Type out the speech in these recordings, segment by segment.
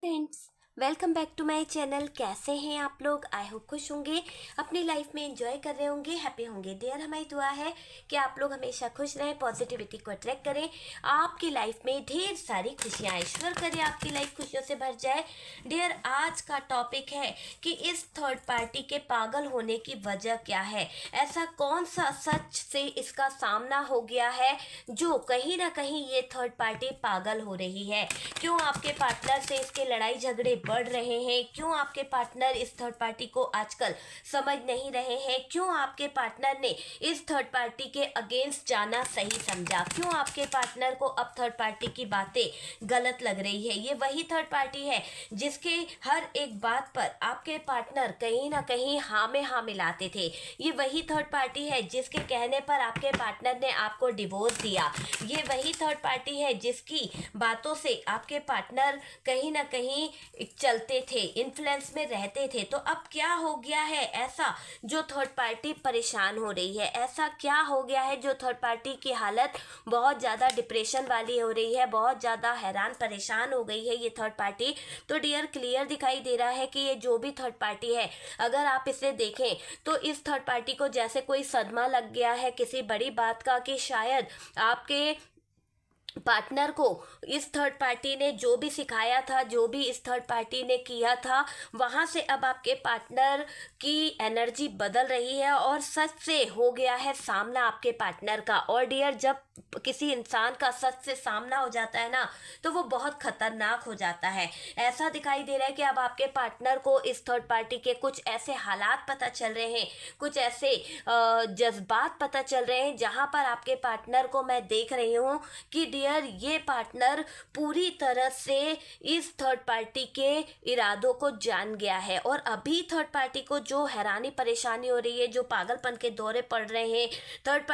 Friends, welcome back to my channel. कैसे हैं आप लोग? आई होप खुश होंगे, अपनी लाइफ में एंजॉय कर रहे होंगे, हैप्पी होंगे। डियर, हमारी दुआ है कि आप लोग हमेशा खुश रहें, पॉजिटिविटी को अट्रैक्ट करें, आपकी लाइफ में ढेर सारी खुशियाँ, ईश्वर करे आपकी लाइफ खुशियों से भर जाए। डियर, आज का टॉपिक है कि इस थर्ड पार्टी के पागल होने की वजह क्या है। ऐसा कौन सा सच से इसका सामना हो गया है जो कहीं ना कहीं ये थर्ड पार्टी पागल हो रही है। क्यों आपके पार्टनर से इसके लड़ाई झगड़े बढ़ रहे हैं? क्यों आपके पार्टनर इस थर्ड पार्टी को आजकल समझ नहीं रहे हैं? क्यों आपके पार्टनर ने इस थर्ड पार्टी के अगेंस्ट जाना सही समझा? क्यों आपके पार्टनर को अब थर्ड पार्टी की बातें गलत लग रही है? ये वही थर्ड पार्टी है जिसके हर एक बात पर आपके पार्टनर कहीं ना कहीं हाँ में हाँ मिलाते थे। ये वही थर्ड पार्टी है जिसके कहने पर आपके पार्टनर ने आपको डिवोर्स दिया। ये वही थर्ड पार्टी है जिसकी बातों से आपके पार्टनर कहीं ना कहीं चलते थे, इन्फ्लुएंस में रहते थे। तो अब क्या हो गया है ऐसा जो थर्ड पार्टी परेशान हो रही है? ऐसा क्या हो गया है जो थर्ड पार्टी की हालत बहुत ज़्यादा डिप्रेशन वाली हो रही है, बहुत ज़्यादा हैरान परेशान हो गई है ये थर्ड पार्टी? तो डियर, क्लियर दिखाई दे रहा है कि ये जो भी थर्ड पार्टी है, अगर आप इसे देखें तो इस थर्ड पार्टी को जैसे कोई सदमा लग गया है किसी बड़ी बात का, कि शायद आपके पार्टनर को इस थर्ड पार्टी ने जो भी सिखाया था, जो भी इस थर्ड पार्टी ने किया था, वहां से अब आपके पार्टनर की एनर्जी बदल रही है और सच से हो गया है सामना आपके पार्टनर का। और डियर, जब किसी इंसान का सच से सामना हो जाता है ना, तो वो बहुत खतरनाक हो जाता है। ऐसा दिखाई दे रहा है कि अब आपके पार्टनर को इस थर्ड पार्टी के कुछ ऐसे हालात पता चल रहे हैं, कुछ ऐसे जज्बात पता चल रहे हैं, जहां पर आपके पार्टनर को मैं देख रही हूँ कि डियर, ये पार्टनर पूरी तरह से इस थर्ड पार्टी के इरादों को जान गया है। और अभी थर्ड पार्टी को जो हैरानी परेशानी हो रही है, जो पागलपन के दौरे पड़ रहे हैं, थर्ड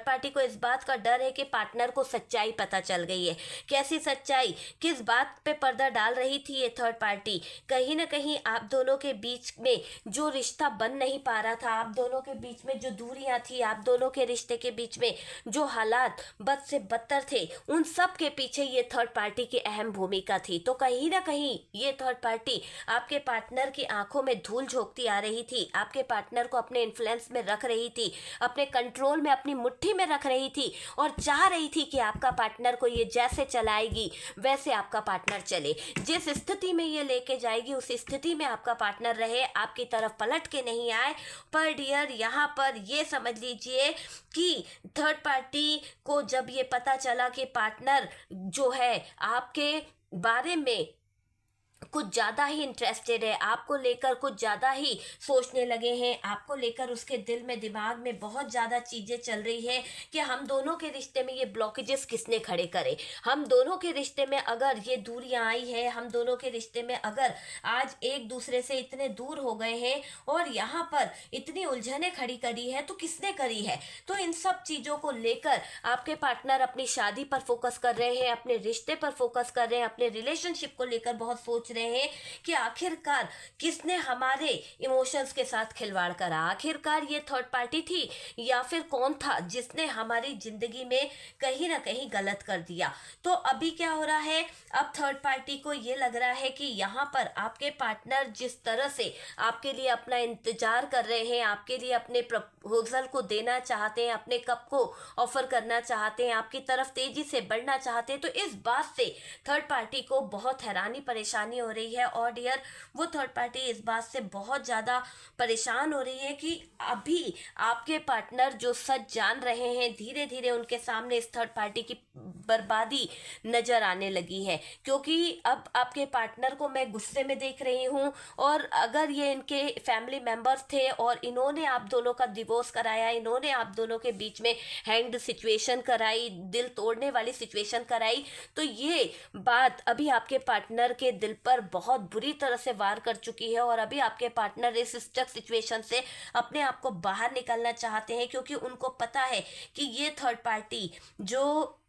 पार्टी को इस बात का डर है कि पार्टनर को सच्चाई पता चल गई है। कैसी सच्चाई? किस बात पे पर्दा डाल रही थी ये थर्ड पार्टी? कहीं ना कहीं आप दोनों के बीच में जो रिश्ता बन नहीं पा रहा था, आप दोनों के बीच में जो दूरियां थी, आप दोनों के रिश्ते के बीच में जो हालात बद से बदतर थे, उन सब के पीछे ये थर्ड पार्टी की अहम भूमिका थी। तो कहीं ना कहीं ये थर्ड पार्टी आपके पार्टनर की आंखों में धूल झोंकती आ रही थी, आपके पार्टनर को अपने इन्फ्लुएंस में रख रही थी, अपने कंट्रोल में, अपनी मुट्ठी में रख रही थी और चाह रही थी कि आपका पार्टनर को ये जैसे चलाएगी वैसे आपका पार्टनर चले। जिस स्थिति में ये लेके जाएगी उस स्थिति में आपका पार्टनर रहे, आपकी तरफ पलट के नहीं आए। पर डियर, यहाँ पर ये समझ लीजिए कि थर्ड पार्टी को जब ये पता चला कि पार्टनर जो है आपके बारे में कुछ ज़्यादा ही इंटरेस्टेड है, आपको लेकर कुछ ज़्यादा ही सोचने लगे हैं, आपको लेकर उसके दिल में दिमाग में बहुत ज़्यादा चीज़ें चल रही है कि हम दोनों के रिश्ते में ये ब्लॉकेजेस किसने खड़े करे, हम दोनों के रिश्ते में अगर ये दूरियां आई है, हम दोनों के रिश्ते में अगर आज एक दूसरे से इतने दूर हो गए हैं और यहाँ पर इतनी उलझने खड़ी करी है, तो किसने करी है? तो इन सब चीज़ों को लेकर आपके पार्टनर अपनी शादी पर फोकस कर रहे हैं, अपने रिश्ते पर फोकस कर रहे हैं, अपने रिलेशनशिप को लेकर बहुत सोच रहे हैं कि आखिरकार किसने हमारे इमोशंस के साथ खिलवाड़ करा। आखिरकार ये थर्ड पार्टी थी या फिर कौन था जिसने हमारी जिंदगी में कहीं ना कहीं गलत कर दिया? तो अभी क्या हो रहा है, अब थर्ड पार्टी को ये लग रहा है कि यहाँ पर आपके पार्टनर जिस तरह से आपके लिए अपना इंतजार कर रहे हैं, आपके लिए अपने प्रपोजल को देना चाहते हैं, अपने कप को ऑफर करना चाहते हैं, आपकी तरफ तेजी से बढ़ना चाहते हैं, तो इस बात से थर्ड पार्टी को बहुत हैरानी परेशानी हो रही है। और डियर, वो थर्ड पार्टी इस बात से बहुत ज़्यादा परेशान हो रही है कि अभी आपके पार्टनर जो सच जान रहे हैं, धीरे धीरे उनके सामने इस थर्ड पार्टी की बर्बादी नजर आने लगी है। क्योंकि अब आपके पार्टनर को मैं गुस्से में देख रही हूँ, और अगर ये इनके फैमिली मेंबर्स थे और इन्होंने आप दोनों का डिवोर्स कराया, इन्होंने आप दोनों के बीच में हैंग्ड सिचुएशन कराई, दिल तोड़ने वाली सिचुएशन कराई, तो ये बात अभी आपके पार्टनर के दिल पर बहुत बुरी तरह से वार कर चुकी है। और अभी आपके पार्टनर इस स्टक सिचुएशन से अपने आप को बाहर निकालना चाहते हैं, क्योंकि उनको पता है कि ये थर्ड पार्टी जो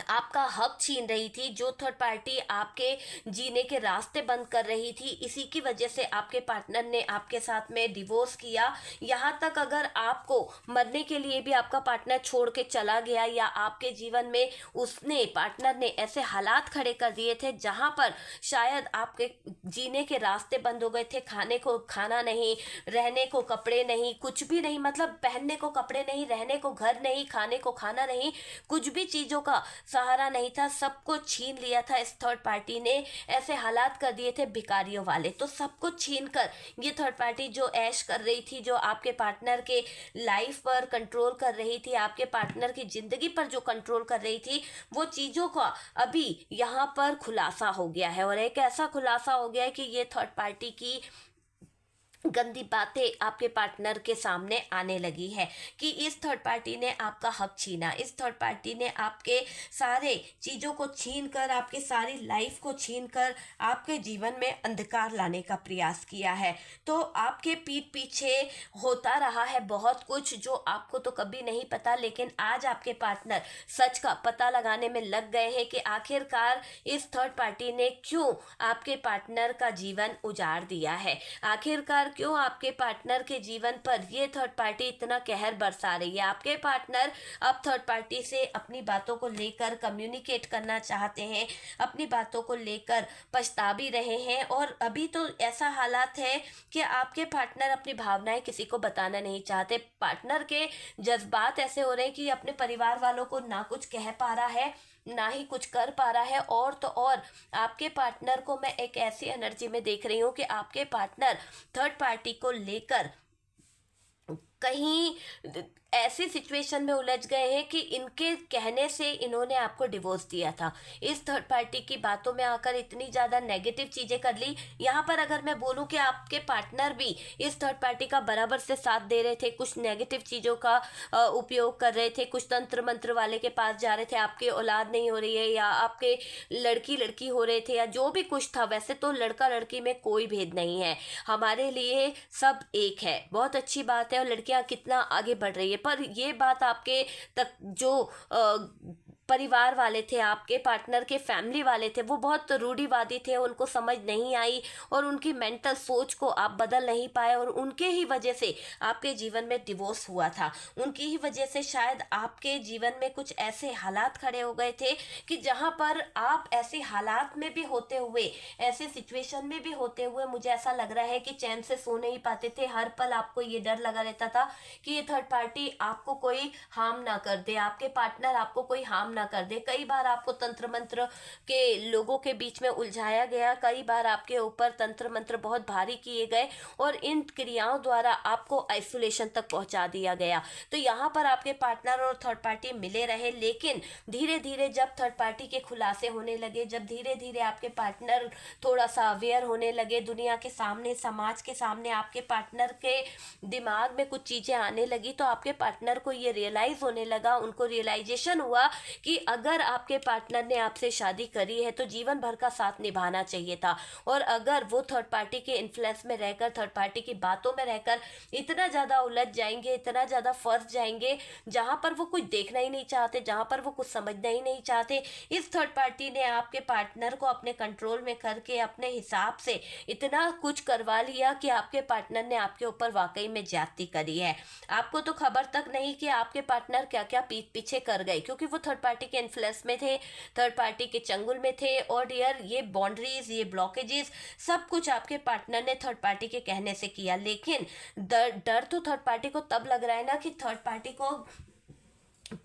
आपका हक छीन रही थी, जो थर्ड पार्टी आपके जीने के रास्ते बंद कर रही थी, इसी की वजह से आपके पार्टनर ने आपके साथ में डिवोर्स किया। यहाँ तक अगर आपको मरने के लिए भी आपका पार्टनर छोड़ के चला गया, या आपके जीवन में उसने पार्टनर ने ऐसे हालात खड़े कर दिए थे जहाँ पर शायद आपके जीने के रास्ते बंद हो गए थे, खाने को खाना नहीं, रहने को कपड़े नहीं, कुछ भी नहीं, मतलब पहनने को कपड़े नहीं, रहने को घर नहीं, खाने को खाना नहीं, कुछ भी चीज़ों का सहारा नहीं था, सबको छीन लिया था इस थर्ड पार्टी ने। ऐसे हालात कर दिए थे भिखारियों वाले। तो सबको छीन कर ये थर्ड पार्टी जो ऐश कर रही थी, जो आपके पार्टनर के लाइफ पर कंट्रोल कर रही थी, आपके पार्टनर की जिंदगी पर जो कंट्रोल कर रही थी, वो चीज़ों का अभी यहाँ पर खुलासा हो गया है। और एक ऐसा खुलासा हो गया है कि ये थर्ड पार्टी की गंदी बातें आपके पार्टनर के सामने आने लगी है कि इस थर्ड पार्टी ने आपका हक छीना, इस थर्ड पार्टी ने आपके सारे चीज़ों को छीन कर, आपकी सारी लाइफ को छीन कर आपके जीवन में अंधकार लाने का प्रयास किया है। तो आपके पीठ पीछे होता रहा है बहुत कुछ जो आपको तो कभी नहीं पता, लेकिन आज आपके पार्टनर सच का पता लगाने में लग गए हैं कि आखिरकार इस थर्ड पार्टी ने क्यों आपके पार्टनर का जीवन उजाड़ दिया है, आखिरकार क्यों आपके पार्टनर के जीवन पर ये थर्ड पार्टी इतना कहर बरसा रही है। आपके पार्टनर अब थर्ड पार्टी से अपनी बातों को लेकर कम्युनिकेट करना चाहते हैं, अपनी बातों को लेकर पछता भी रहे हैं, और अभी तो ऐसा हालात है कि आपके पार्टनर अपनी भावनाएं किसी को बताना नहीं चाहते। पार्टनर के जज्बात ऐसे हो रहे हैं कि अपने परिवार वालों को ना कुछ कह पा रहा है, ना ही कुछ कर पा रहा है। और तो और आपके पार्टनर को मैं एक ऐसी एनर्जी में देख रही हूँ कि आपके पार्टनर थर्ड पार्टी को लेकर कहीं ऐसी सिचुएशन में उलझ गए हैं कि इनके कहने से इन्होंने आपको डिवोर्स दिया था। इस थर्ड पार्टी की बातों में आकर इतनी ज़्यादा नेगेटिव चीज़ें कर ली। यहाँ पर अगर मैं बोलूँ कि आपके पार्टनर भी इस थर्ड पार्टी का बराबर से साथ दे रहे थे, कुछ नेगेटिव चीज़ों का उपयोग कर रहे थे, कुछ तंत्र मंत्र वाले के पास जा रहे थे, आपकी औलाद नहीं हो रही है, या आपके लड़की लड़की हो रहे थे, या जो भी कुछ था। वैसे तो लड़का लड़की में कोई भेद नहीं है, हमारे लिए सब एक है, बहुत अच्छी बात है, और लड़कियां कितना आगे बढ़ रही है। पर ये बात आपके तक जो परिवार वाले थे, आपके पार्टनर के फैमिली वाले थे, वो बहुत रूढ़िवादी थे, उनको समझ नहीं आई, और उनकी मेंटल सोच को आप बदल नहीं पाए, और उनके ही वजह से आपके जीवन में डिवोर्स हुआ था। उनकी ही वजह से शायद आपके जीवन में कुछ ऐसे हालात खड़े हो गए थे कि जहाँ पर आप ऐसे हालात में भी होते हुए, ऐसे सिचुएशन में भी होते हुए, मुझे ऐसा लग रहा है कि चैन से सो नहीं पाते थे। हर पल आपको ये डर लगा रहता था कि ये थर्ड पार्टी आपको कोई हार्म ना कर दे, आपके पार्टनर आपको कोई हार्म ना कर दे। कई बार आपको तंत्र मंत्र के लोगों के बीच में उलझाया गया, कई बार आपके ऊपर तंत्र मंत्र बहुत भारी किए गए, और इन क्रियाओं द्वारा आपको आइसोलेशन तक पहुंचा दिया गया। तो यहाँ पर आपके पार्टनर और थर्ड पार्टी मिले रहे, लेकिन धीरे धीरे जब थर्ड पार्टी के खुलासे होने लगे, जब धीरे धीरे आपके पार्टनर थोड़ा सा अवेयर होने लगे, दुनिया के सामने, समाज के सामने आपके पार्टनर के दिमाग में कुछ चीज़ें आने लगी, तो आपके पार्टनर को ये रियलाइज़ होने लगा, उनको रियलाइजेशन हुआ कि अगर आपके पार्टनर ने आपसे शादी करी है तो जीवन भर का साथ निभाना चाहिए था। और अगर वो थर्ड पार्टी के इन्फ्लुएंस में रहकर, थर्ड पार्टी की बातों में रहकर इतना ज़्यादा उलझ जाएंगे, इतना ज़्यादा फंस जाएंगे, जहाँ पर वो कुछ देखना ही नहीं चाहते, जहाँ पर वो कुछ समझना ही नहीं चाहते, इस थर्ड पार्टी ने आपके पार्टनर को अपने कंट्रोल में करके अपने हिसाब से इतना कुछ करवा लिया कि आपके पार्टनर ने आपके ऊपर वाकई में ज्यादती करी है। आपको तो खबर तक नहीं कि आपके पार्टनर क्या क्या पीठ पीछे कर गए, क्योंकि वो थर्ड पार्टी के इन्फ्लुएंस में थे, थर्ड पार्टी के चंगुल में थे। और डियर, ये बाउंड्रीज, ये ब्लॉकेजेस, सब कुछ आपके पार्टनर ने थर्ड पार्टी के कहने से किया। लेकिन डर तो थर्ड पार्टी को तब लग रहा है ना कि थर्ड पार्टी को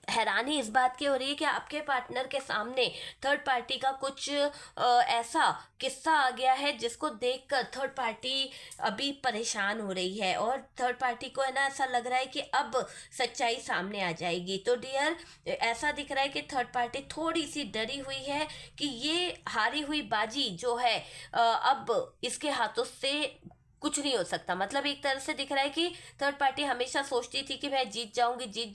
हैरानी इस बात की हो रही है कि आपके पार्टनर के सामने थर्ड पार्टी का कुछ ऐसा किस्सा आ गया है जिसको देखकर थर्ड पार्टी अभी परेशान हो रही है, और थर्ड पार्टी को है ना ऐसा लग रहा है कि अब सच्चाई सामने आ जाएगी। तो डियर, ऐसा दिख रहा है कि थर्ड पार्टी थोड़ी सी डरी हुई है कि ये हारी हुई बाजी जो है अब इसके हाथों से कुछ नहीं हो सकता। मतलब एक तरह से दिख रहा है कि थर्ड पार्टी हमेशा सोचती थी कि मैं जीत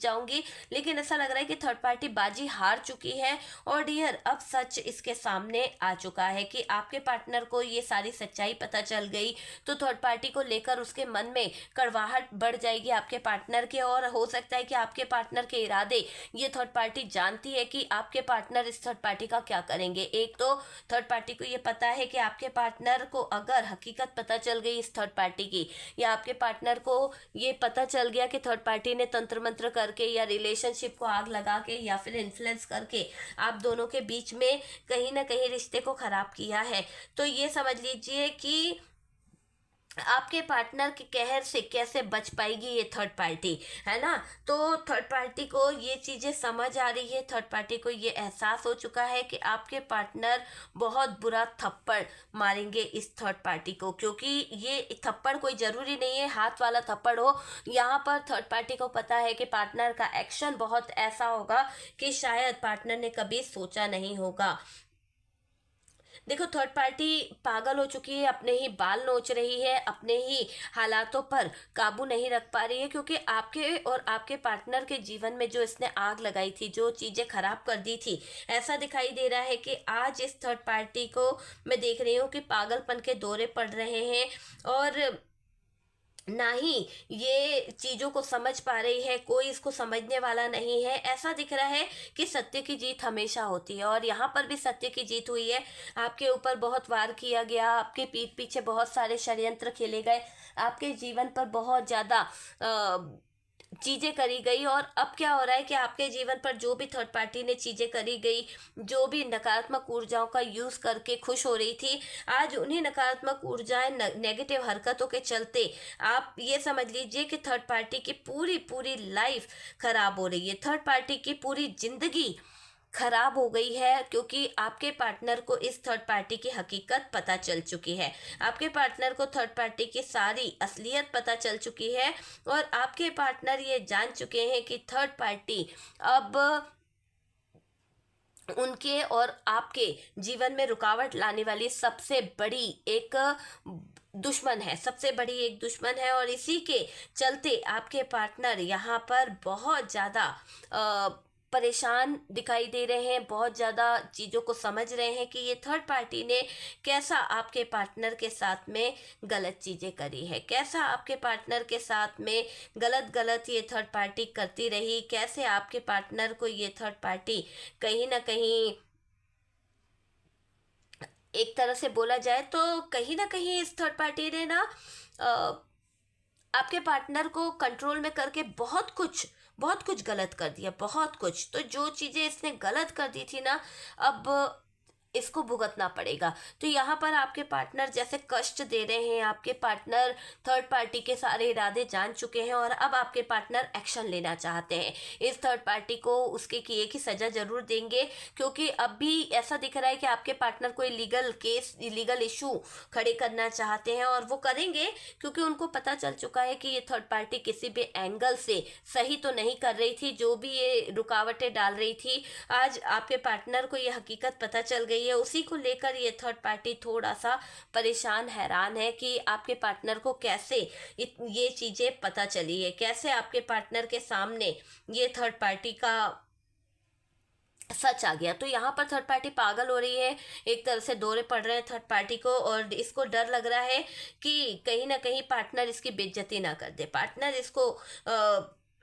जाऊंगी, लेकिन ऐसा लग रहा है कि थर्ड पार्टी बाजी हार चुकी है। और डियर, अब सच इसके सामने आ चुका है कि आपके पार्टनर को ये सारी सच्चाई पता चल गई, तो थर्ड पार्टी को लेकर उसके मन में कड़वाहट बढ़ जाएगी आपके पार्टनर के। और हो सकता है कि आपके पार्टनर के इरादे ये थर्ड पार्टी जानती है कि आपके पार्टनर इस थर्ड पार्टी का क्या करेंगे। एक तो थर्ड पार्टी को ये पता है कि आपके पार्टनर को अगर हकीकत पता चल गई इस थर्ड पार्टी की, या आपके पार्टनर को ये पता चल गया कि थर्ड पार्टी ने तंत्र मंत्र करके या रिलेशनशिप को आग लगा के या फिर इन्फ्लुएंस करके आप दोनों के बीच में कहीं ना कहीं रिश्ते को खराब किया है, तो ये समझ लीजिए कि आपके पार्टनर के कहर से कैसे बच पाएगी ये थर्ड पार्टी, है ना। तो थर्ड पार्टी को ये चीज़ें समझ आ रही है, थर्ड पार्टी को ये एहसास हो चुका है कि आपके पार्टनर बहुत बुरा थप्पड़ मारेंगे इस थर्ड पार्टी को, क्योंकि ये थप्पड़ कोई ज़रूरी नहीं है हाथ वाला थप्पड़ हो। यहाँ पर थर्ड पार्टी को पता है कि पार्टनर का एक्शन बहुत ऐसा होगा कि शायद पार्टनर ने कभी सोचा नहीं होगा। देखो, थर्ड पार्टी पागल हो चुकी है, अपने ही बाल नोच रही है, अपने ही हालातों पर काबू नहीं रख पा रही है, क्योंकि आपके और आपके पार्टनर के जीवन में जो इसने आग लगाई थी, जो चीज़ें खराब कर दी थी, ऐसा दिखाई दे रहा है कि आज इस थर्ड पार्टी को मैं देख रही हूँ कि पागलपन के दौरे पड़ रहे हैं, और ना ही ये चीज़ों को समझ पा रही है, कोई इसको समझने वाला नहीं है। ऐसा दिख रहा है कि सत्य की जीत हमेशा होती है, और यहाँ पर भी सत्य की जीत हुई है। आपके ऊपर बहुत वार किया गया, आपके पीठ पीछे बहुत सारे षड्यंत्र खेले गए, आपके जीवन पर बहुत ज़्यादा चीज़ें करी गई। और अब क्या हो रहा है कि आपके जीवन पर जो भी थर्ड पार्टी ने चीज़ें करी गई, जो भी नकारात्मक ऊर्जाओं का यूज़ करके खुश हो रही थी, आज उन्हीं नकारात्मक ऊर्जाएं नेगेटिव हरकतों के चलते आप ये समझ लीजिए कि थर्ड पार्टी की पूरी पूरी लाइफ खराब हो रही है, थर्ड पार्टी की पूरी जिंदगी खराब हो गई है, क्योंकि आपके पार्टनर को इस थर्ड पार्टी की हकीकत पता चल चुकी है। आपके पार्टनर को थर्ड पार्टी की सारी असलियत पता चल चुकी है, और आपके पार्टनर ये जान चुके हैं कि थर्ड पार्टी अब उनके और आपके जीवन में रुकावट लाने वाली सबसे बड़ी एक दुश्मन है, सबसे बड़ी एक दुश्मन है। और इसी के चलते आपके पार्टनर यहाँ पर बहुत ज़्यादा परेशान दिखाई दे रहे हैं, बहुत ज़्यादा चीज़ों को समझ रहे हैं कि ये थर्ड पार्टी ने कैसा आपके पार्टनर के साथ में गलत चीज़ें करी है, कैसा आपके पार्टनर के साथ में गलत ये थर्ड पार्टी करती रही, कैसे आपके पार्टनर को ये थर्ड पार्टी कहीं ना कहीं, एक तरह से बोला जाए तो कहीं ना कहीं इस थर्ड पार्टी ने ना आपके पार्टनर को कंट्रोल में करके बहुत कुछ गलत कर दिया, बहुत कुछ। तो जो चीज़ें इसने गलत कर दी थी ना, अब इसको भुगतना पड़ेगा। तो यहाँ पर आपके पार्टनर जैसे कष्ट दे रहे हैं, आपके पार्टनर थर्ड पार्टी के सारे इरादे जान चुके हैं, और अब आपके पार्टनर एक्शन लेना चाहते हैं। इस थर्ड पार्टी को उसके किए की सज़ा जरूर देंगे, क्योंकि अब भी ऐसा दिख रहा है कि आपके पार्टनर कोई लीगल इशू खड़े करना चाहते हैं, और वो करेंगे, क्योंकि उनको पता चल चुका है कि ये थर्ड पार्टी किसी भी एंगल से सही तो नहीं कर रही थी, जो भी ये रुकावटें डाल रही थी, आज आपके पार्टनर को ये हकीकत पता चल गई है। उसी को लेकर ये थर्ड पार्टी थोड़ा सा परेशान हैरान है कि आपके पार्टनर को कैसे ये चीज़ें पता चली है, कैसे आपके पार्टनर के सामने ये थर्ड पार्टी का सच आ गया। तो यहाँ पर थर्ड पार्टी पागल हो रही है, एक तरह से दौरे पड़ रहे हैं थर्ड पार्टी को, और इसको डर लग रहा है कि कहीं ना कहीं पार्टनर इसकी बेइज्जती ना कर दे, पार्टनर इसको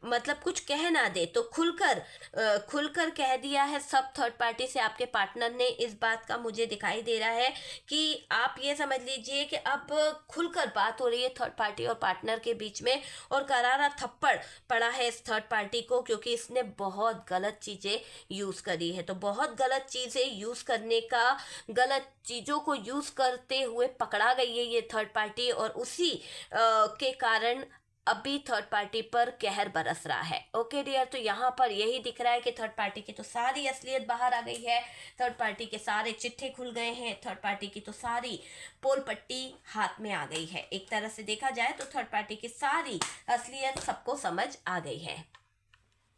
मतलब कुछ कह ना दे। तो खुलकर कह दिया है सब थर्ड पार्टी से आपके पार्टनर ने। इस बात का मुझे दिखाई दे रहा है कि आप ये समझ लीजिए कि अब खुलकर बात हो रही है थर्ड पार्टी और पार्टनर के बीच में, और करारा थप्पड़ पड़ा है इस थर्ड पार्टी को, क्योंकि इसने बहुत गलत चीज़ें यूज़ करी है। तो बहुत गलत चीज़ें यूज़ करने का, गलत चीज़ों को यूज़ करते हुए पकड़ा गई है ये थर्ड पार्टी, और उसी के कारण अभी थर्ड पार्टी पर कहर बरस रहा है। ओके डियर, तो यहाँ पर यही दिख रहा है कि थर्ड पार्टी की तो सारी असलियत बाहर आ गई है, थर्ड पार्टी के सारे चिट्ठे खुल गए हैं, थर्ड पार्टी की तो सारी पोल पट्टी हाथ में आ गई है। एक तरह से देखा जाए तो थर्ड पार्टी की सारी असलियत सबको समझ आ गई है।